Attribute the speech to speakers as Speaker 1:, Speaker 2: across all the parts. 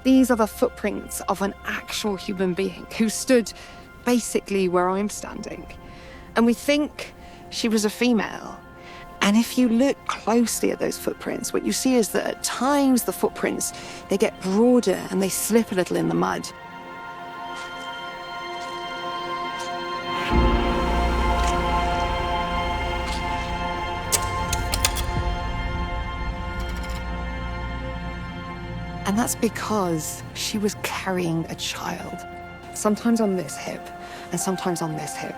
Speaker 1: These are the footprints of an actual human being who stood basically where I'm standing. And we think she was a female. And if you look closely at those footprints, what you see is that at times the footprints, they get broader and they slip a little in the mud. And that's because she was carrying a child, sometimes on this hip and sometimes on this hip.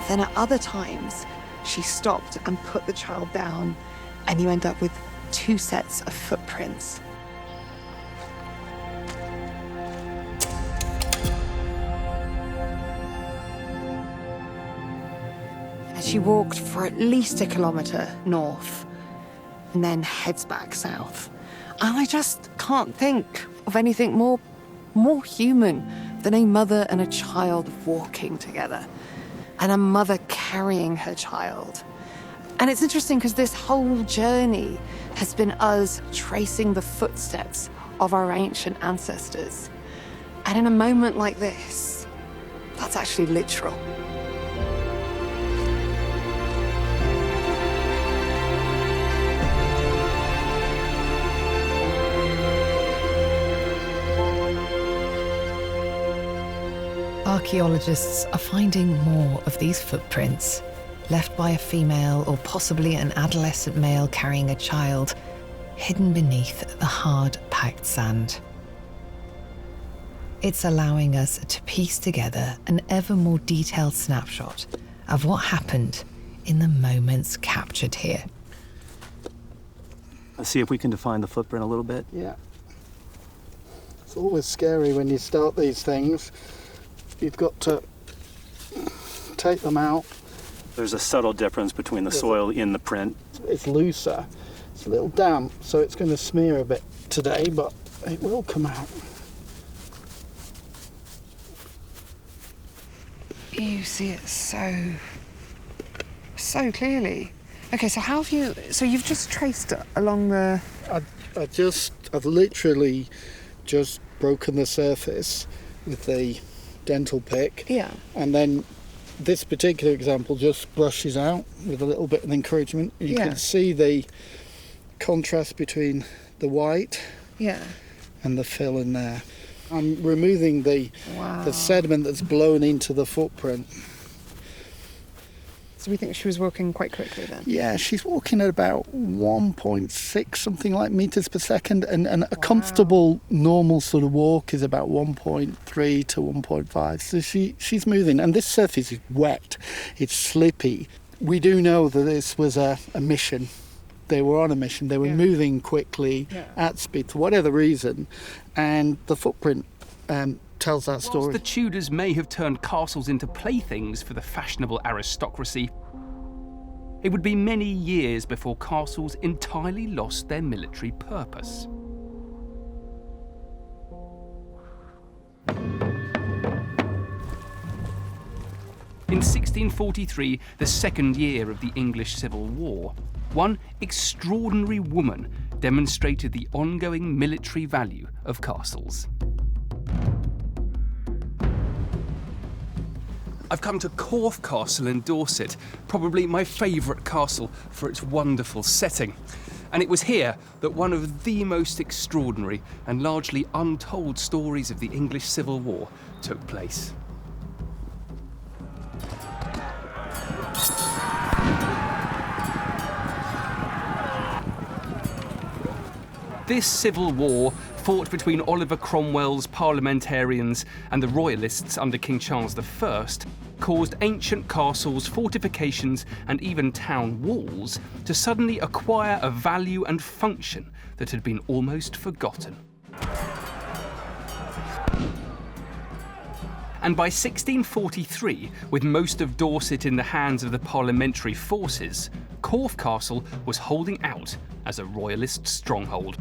Speaker 1: Then at other times, she stopped and put the child down, and you end up with 2 sets of footprints. She walked for at least 1 kilometre north and then heads back south. And I just can't think of anything more human than a mother and a child walking together and a mother carrying her child. And it's interesting because this whole journey has been us tracing the footsteps of our ancient ancestors. And in a moment like this, that's actually literal. Archaeologists are finding more of these footprints, left by a female or possibly an adolescent male carrying a child, hidden beneath the hard, packed sand. It's allowing us to piece together an ever more detailed snapshot of what happened in the moments captured here.
Speaker 2: Let's see if we can define the footprint a little bit.
Speaker 3: Yeah. It's always scary when you start these things. You've got to take them out.
Speaker 2: There's a subtle difference between the soil in the print.
Speaker 3: It's looser, it's a little damp, so it's going to smear a bit today, but it will come out.
Speaker 1: You see it so clearly. Okay, so you've just traced it along the...
Speaker 3: I've literally just broken the surface with the dental pick.
Speaker 1: Yeah.
Speaker 3: And then this particular example just brushes out with a little bit of encouragement. You can see the contrast between the white and the fill in there. I'm removing the sediment that's blown into the footprint.
Speaker 1: So we think she was walking quite quickly then?
Speaker 3: Yeah, she's walking at about 1.6 something like meters per second, and a comfortable normal sort of walk is about 1.3 to 1.5. So she's moving, and this surface is wet, it's slippy. We do know that this was a mission. They were on a mission, they were moving quickly at speed for whatever reason, and the footprint tells that story.
Speaker 4: Whilst the Tudors may have turned castles into playthings for the fashionable aristocracy, it would be many years before castles entirely lost their military purpose. In 1643, the second year of the English Civil War, one extraordinary woman demonstrated the ongoing military value of castles. I've come to Corfe Castle in Dorset, probably my favourite castle for its wonderful setting. And it was here that one of the most extraordinary and largely untold stories of the English Civil War took place. This civil war, fought between Oliver Cromwell's parliamentarians and the royalists under King Charles I, caused ancient castles, fortifications and even town walls to suddenly acquire a value and function that had been almost forgotten. And by 1643, with most of Dorset in the hands of the parliamentary forces, Corfe Castle was holding out as a royalist stronghold.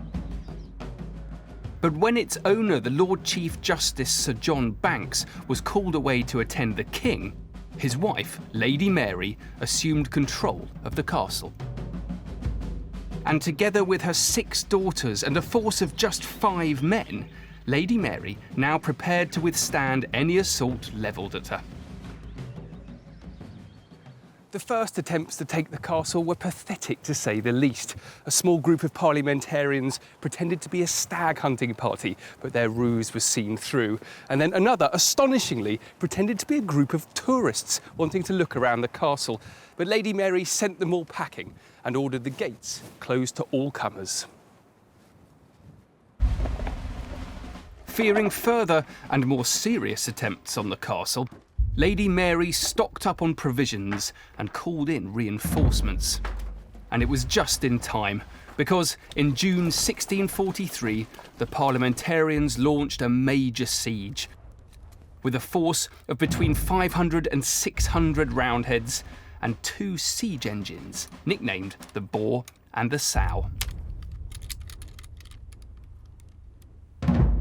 Speaker 4: But when its owner, the Lord Chief Justice Sir John Banks, was called away to attend the king, his wife, Lady Mary, assumed control of the castle. And together with her 6 daughters and a force of just 5 men, Lady Mary now prepared to withstand any assault levelled at her. The first attempts to take the castle were pathetic, to say the least. A small group of parliamentarians pretended to be a stag hunting party, but their ruse was seen through. And then another, astonishingly, pretended to be a group of tourists wanting to look around the castle. But Lady Mary sent them all packing and ordered the gates closed to all comers. Fearing further and more serious attempts on the castle, Lady Mary stocked up on provisions and called in reinforcements. And it was just in time, because in June 1643, the parliamentarians launched a major siege, with a force of between 500 and 600 roundheads and 2 siege engines, nicknamed the Boar and the Sow.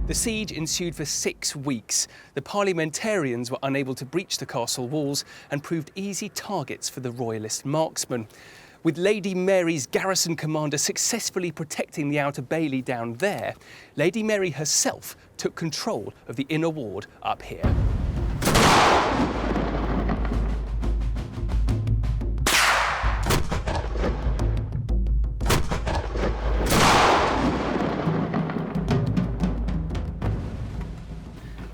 Speaker 4: The siege ensued for 6 weeks. The parliamentarians were unable to breach the castle walls and proved easy targets for the royalist marksmen. With Lady Mary's garrison commander successfully protecting the outer bailey down there, Lady Mary herself took control of the inner ward up here.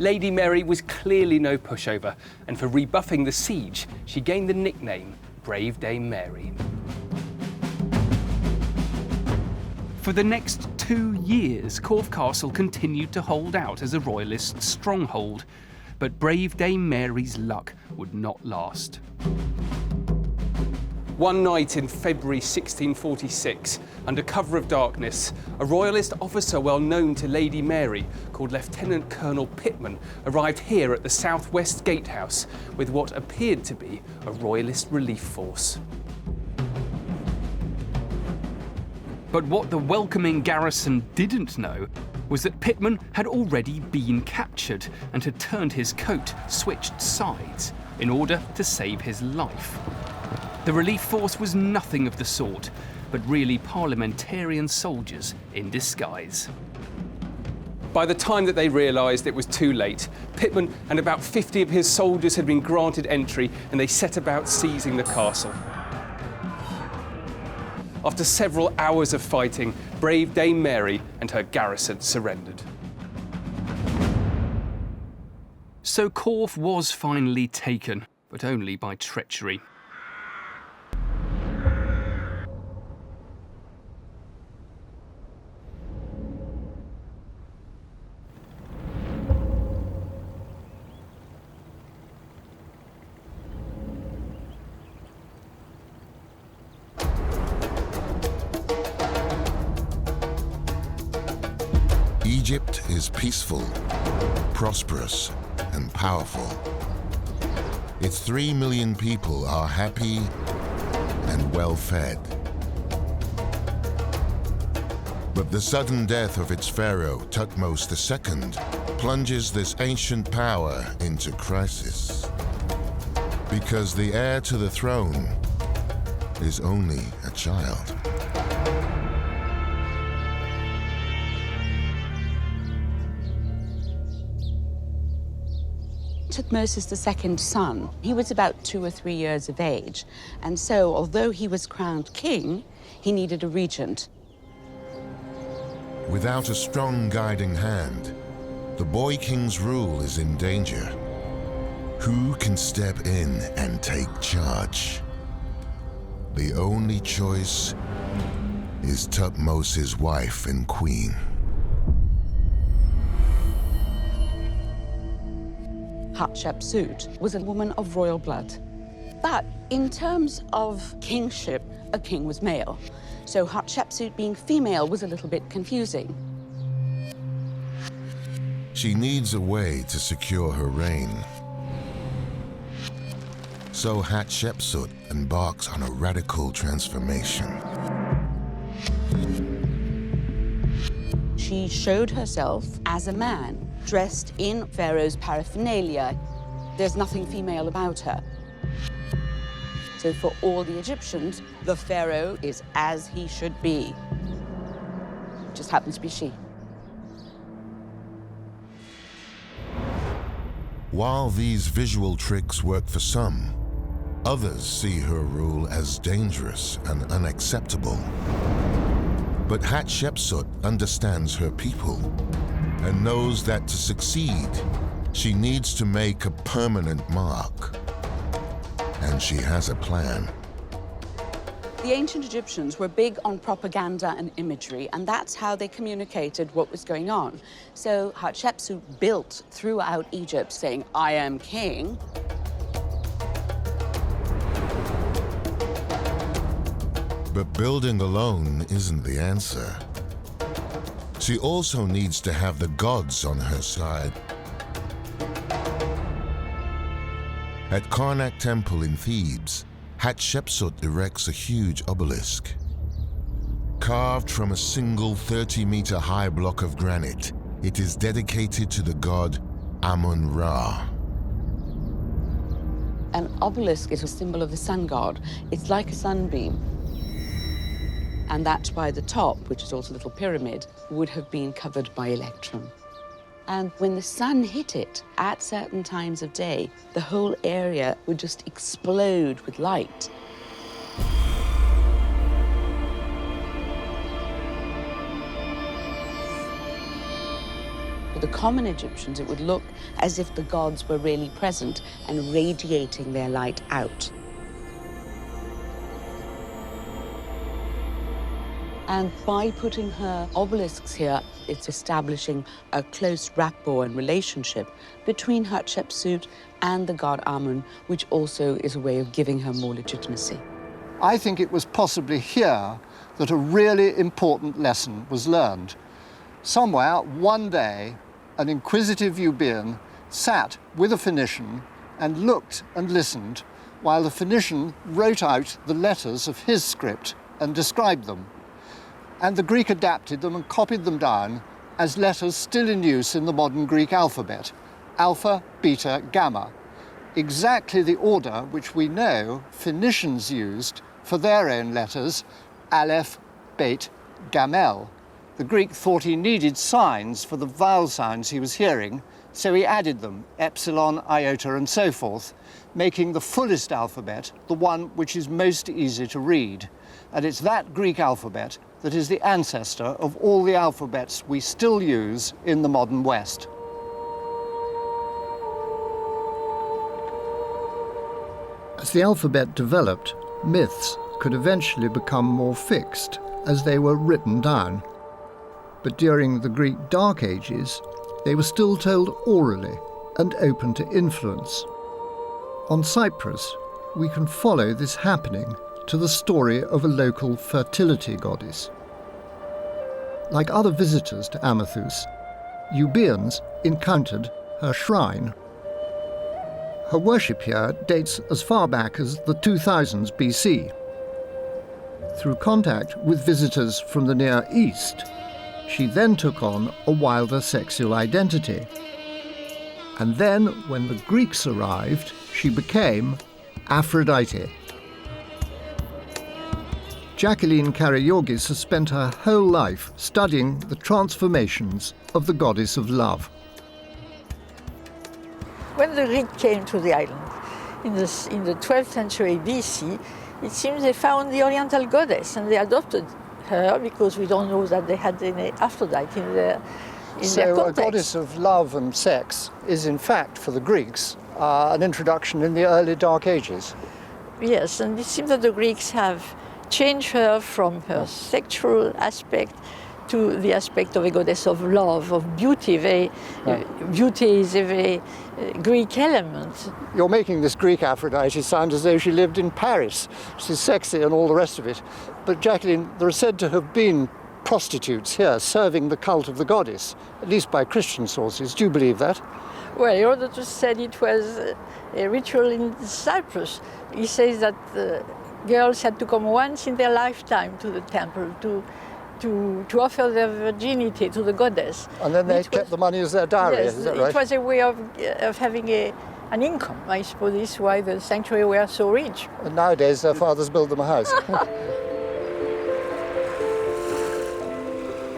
Speaker 4: Lady Mary was clearly no pushover, and for rebuffing the siege, she gained the nickname Brave Dame Mary. For the next 2 years, Corfe Castle continued to hold out as a royalist stronghold, but Brave Dame Mary's luck would not last. One night in February 1646, under cover of darkness, a royalist officer well known to Lady Mary, called Lieutenant Colonel Pitman, arrived here at the southwest gatehouse with what appeared to be a royalist relief force. But what the welcoming garrison didn't know was that Pitman had already been captured and had turned his coat, switched sides, in order to save his life. The relief force was nothing of the sort, but really parliamentarian soldiers in disguise. By the time that they realised it was too late, Pitman and about 50 of his soldiers had been granted entry, and they set about seizing the castle. After several hours of fighting, Brave Dame Mary and her garrison surrendered. So Corfe was finally taken, but only by treachery.
Speaker 5: Egypt is peaceful, prosperous, and powerful. Its 3 million people are happy and well-fed. But the sudden death of its pharaoh, Thutmose II, plunges this ancient power into crisis. Because the heir to the throne is only a child.
Speaker 6: Thutmose's second son, he was about 2 or 3 years of age, and so although he was crowned king, he needed a regent.
Speaker 5: Without a strong guiding hand, the boy king's rule is in danger. Who can step in and take charge? The only choice is Thutmose's wife and queen.
Speaker 6: Hatshepsut was a woman of royal blood. But in terms of kingship, a king was male. So Hatshepsut being female was a little bit confusing.
Speaker 5: She needs a way to secure her reign. So Hatshepsut embarks on a radical transformation.
Speaker 6: She showed herself as a man, dressed in pharaoh's paraphernalia. There's nothing female about her. So for all the Egyptians, the pharaoh is as he should be. Just happens to be she.
Speaker 5: While these visual tricks work for some, others see her rule as dangerous and unacceptable. But Hatshepsut understands her people and knows that to succeed, she needs to make a permanent mark. And she has a plan.
Speaker 6: The ancient Egyptians were big on propaganda and imagery, and that's how they communicated what was going on. So Hatshepsut built throughout Egypt saying, I am king.
Speaker 5: But building alone isn't the answer. She also needs to have the gods on her side. At Karnak Temple in Thebes, Hatshepsut erects a huge obelisk. Carved from a single 30-meter-high block of granite, it is dedicated to the god Amun-Ra.
Speaker 6: An obelisk is a symbol of the sun god. It's like a sunbeam. And that's why the top, which is also a little pyramid, would have been covered by electrum. And when the sun hit it at certain times of day, the whole area would just explode with light. For the common Egyptians, it would look as if the gods were really present and radiating their light out. And by putting her obelisks here, it's establishing a close rapport and relationship between Hatshepsut and the god Amun, which also is a way of giving her more legitimacy.
Speaker 7: I think it was possibly here that a really important lesson was learned. Somewhere, one day, an inquisitive Euboean sat with a Phoenician and looked and listened while the Phoenician wrote out the letters of his script and described them. And the Greek adapted them and copied them down as letters still in use in the modern Greek alphabet, alpha, beta, gamma, exactly the order which we know Phoenicians used for their own letters, aleph, bet, gamel. The Greek thought he needed signs for the vowel sounds he was hearing, so he added them, epsilon, iota, and so forth, making the fullest alphabet the one which is most easy to read. And it's that Greek alphabet that is the ancestor of all the alphabets we still use in the modern West.
Speaker 3: As the alphabet developed, myths could eventually become more fixed as they were written down. But during the Greek Dark Ages, they were still told orally and open to influence. On Cyprus, we can follow this happening to the story of a local fertility goddess. Like other visitors to Amathus, Euboeans encountered her shrine. Her worship here dates as far back as the 2000s BC. Through contact with visitors from the Near East, she then took on a wilder sexual identity. And then, when the Greeks arrived, she became Aphrodite. Jacqueline Karagiorgis has spent her whole life studying the transformations of the goddess of love.
Speaker 8: When the Greeks came to the island in the 12th century BC, it seems they found the Oriental goddess and they adopted her because we don't know that they had any Aphrodite in their context.
Speaker 7: So a goddess of love and sex is in fact, for the Greeks, an introduction in the early Dark Ages.
Speaker 8: Yes, and it seems that the Greeks have changed her from her sexual aspect to the aspect of a goddess of love, of beauty. Beauty is a very Greek element.
Speaker 7: You're making this Greek Aphrodite sound as though she lived in Paris. She's sexy and all the rest of it. But Jacqueline, there are said to have been prostitutes here serving the cult of the goddess, at least by Christian sources. Do you believe that?
Speaker 8: Well, Herodotus said it was a ritual in Cyprus. He says that girls had to come once in their lifetime to the temple to to offer their virginity to the goddess.
Speaker 7: And then they kept the money as their dowry,
Speaker 8: Yes,
Speaker 7: is that right?
Speaker 8: it was a way of having an income. I suppose this is why the sanctuary were so rich.
Speaker 7: And nowadays their fathers build them a house.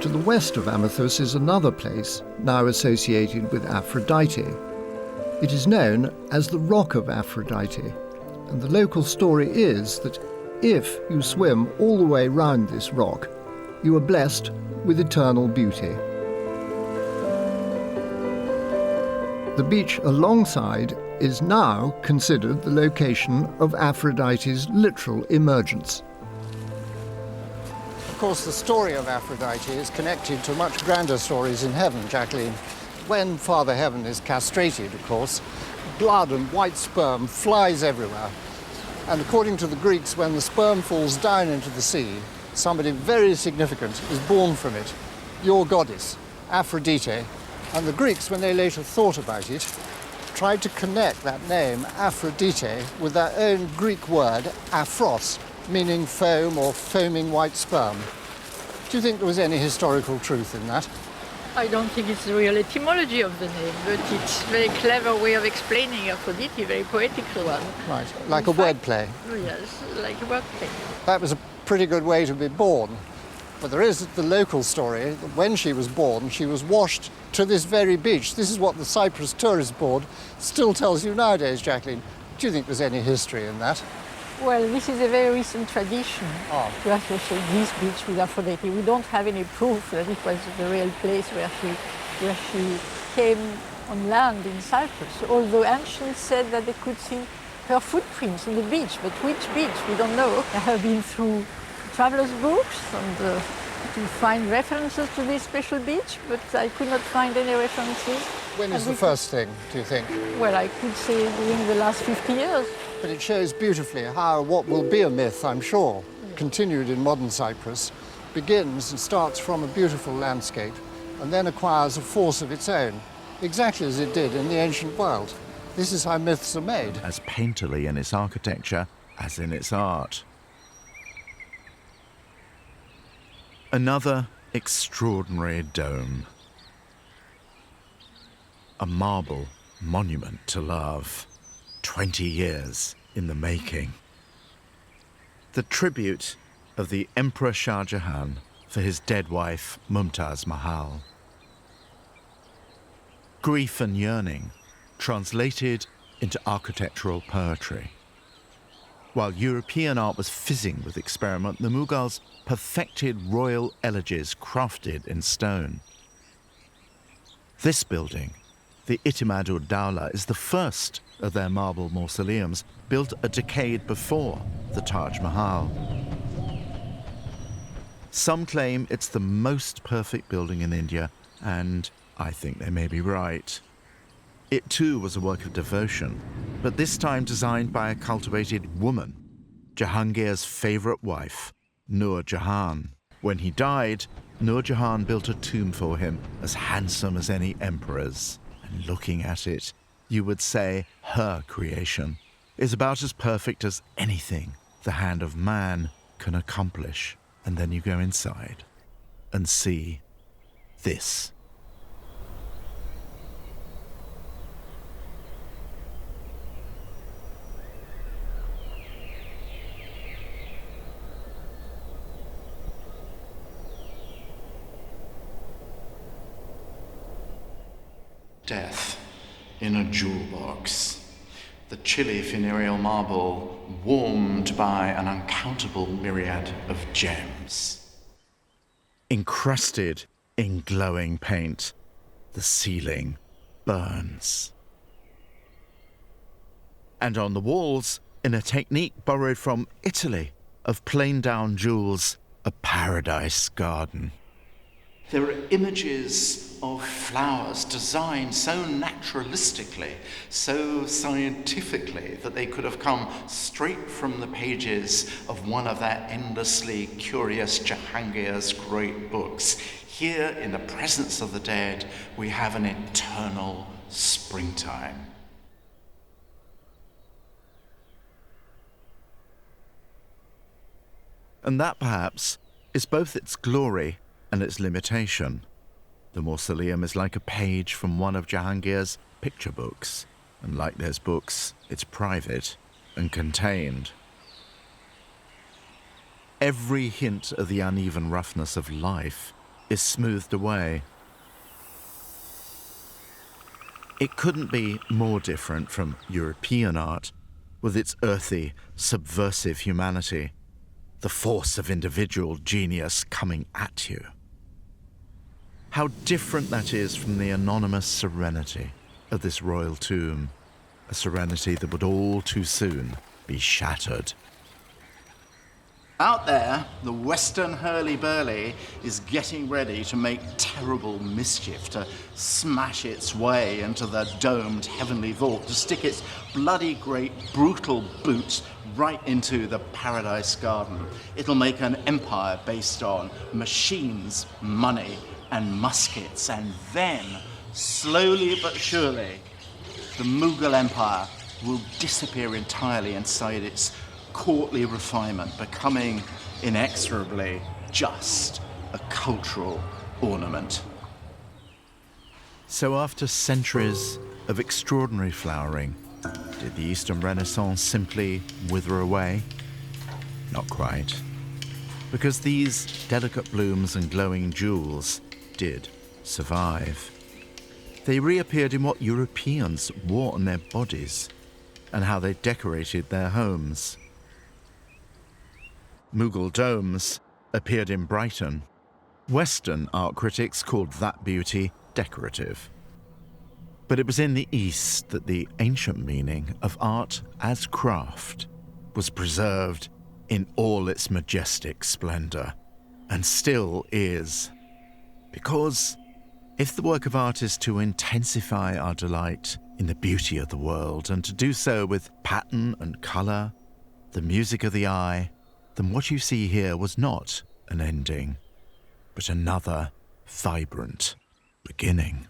Speaker 7: To the west of Amathus is another place now associated with Aphrodite. It is known as the Rock of Aphrodite, and the local story is that if you swim all the way round this rock, you are blessed with eternal beauty. The beach alongside is now considered the location of Aphrodite's literal emergence. Of course, the story of Aphrodite is connected to much grander stories in heaven, Jacqueline. When Father Heaven is castrated, of course, blood and white sperm flies everywhere. And according to the Greeks, when the sperm falls down into the sea, somebody very significant is born from it, your goddess, Aphrodite. And the Greeks, when they later thought about it, tried to connect that name, Aphrodite, with their own Greek word, aphros, meaning foam or foaming white sperm. Do you think there was any historical truth in that?
Speaker 8: I don't think it's the real etymology of the name, but it's a very clever way of explaining Aphrodite, very poetical one.
Speaker 7: Right, like a wordplay.
Speaker 8: Yes, like a wordplay.
Speaker 7: That was a pretty good way to be born. But there is the local story that when she was born, she was washed to this very beach. This is what the Cyprus Tourist Board still tells you nowadays, Jacqueline. Do you think there's any history in that?
Speaker 8: Well, this is a very recent tradition to associate this beach with Aphrodite. We don't have any proof that it was the real place where she came on land in Cyprus, although ancients said that they could see her footprints on the beach, but which beach, we don't know. I have been through travelers' books and to find references to this special beach, but I could not find any references.
Speaker 7: When is the first thing, do you think?
Speaker 8: Well, I could say during the last 50 years.
Speaker 7: But it shows beautifully how what will be a myth, I'm sure, continued in modern Cyprus, begins and starts from a beautiful landscape and then acquires a force of its own, exactly as it did in the ancient world. This is how myths are made.
Speaker 9: As painterly in its architecture as in its art. Another extraordinary dome. A marble monument to love. 20 years in the making. The tribute of the Emperor Shah Jahan for his dead wife Mumtaz Mahal. Grief and yearning translated into architectural poetry. While European art was fizzing with experiment, the Mughals perfected royal elegies crafted in stone. This building, the Itimad-ud-Dawla, is the first of their marble mausoleums, built a decade before the Taj Mahal. Some claim it's the most perfect building in India, and I think they may be right. It too was a work of devotion, but this time designed by a cultivated woman, Jahangir's favourite wife, Nur Jahan. When he died, Nur Jahan built a tomb for him as handsome as any emperor's. And looking at it, you would say her creation is about as perfect as anything the hand of man can accomplish. And then you go inside and see this.
Speaker 10: Death in a jewel box. The chilly funereal marble warmed by an uncountable myriad of gems.
Speaker 9: Encrusted in glowing paint, the ceiling burns. And on the walls, in a technique borrowed from Italy, of plain down jewels, a paradise garden.
Speaker 10: There are images of flowers designed so naturalistically, so scientifically, that they could have come straight from the pages of one of that endlessly curious Jahangir's great books. Here, in the presence of the dead, we have an eternal springtime.
Speaker 9: And that, perhaps, is both its glory and its limitation. The mausoleum is like a page from one of Jahangir's picture books, and like those books, it's private and contained. Every hint of the uneven roughness of life is smoothed away. It couldn't be more different from European art, with its earthy, subversive humanity, the force of individual genius coming at you. How different that is from the anonymous serenity of this royal tomb, a serenity that would all too soon be shattered.
Speaker 10: Out there, the Western hurly-burly is getting ready to make terrible mischief, to smash its way into the domed heavenly vault, to stick its bloody great brutal boots right into the Paradise Garden. It'll make an empire based on machines, money, and muskets, and then, slowly but surely, the Mughal Empire will disappear entirely inside its courtly refinement, becoming inexorably just a cultural ornament.
Speaker 9: So after centuries of extraordinary flowering, did the Eastern Renaissance simply wither away? Not quite. Because these delicate blooms and glowing jewels did survive. They reappeared in what Europeans wore on their bodies and how they decorated their homes. Mughal domes appeared in Brighton. Western art critics called that beauty decorative. But it was in the East that the ancient meaning of art as craft was preserved in all its majestic splendor, and still is. Because if the work of art is to intensify our delight in the beauty of the world, and to do so with pattern and color, the music of the eye, then what you see here was not an ending, but another vibrant beginning.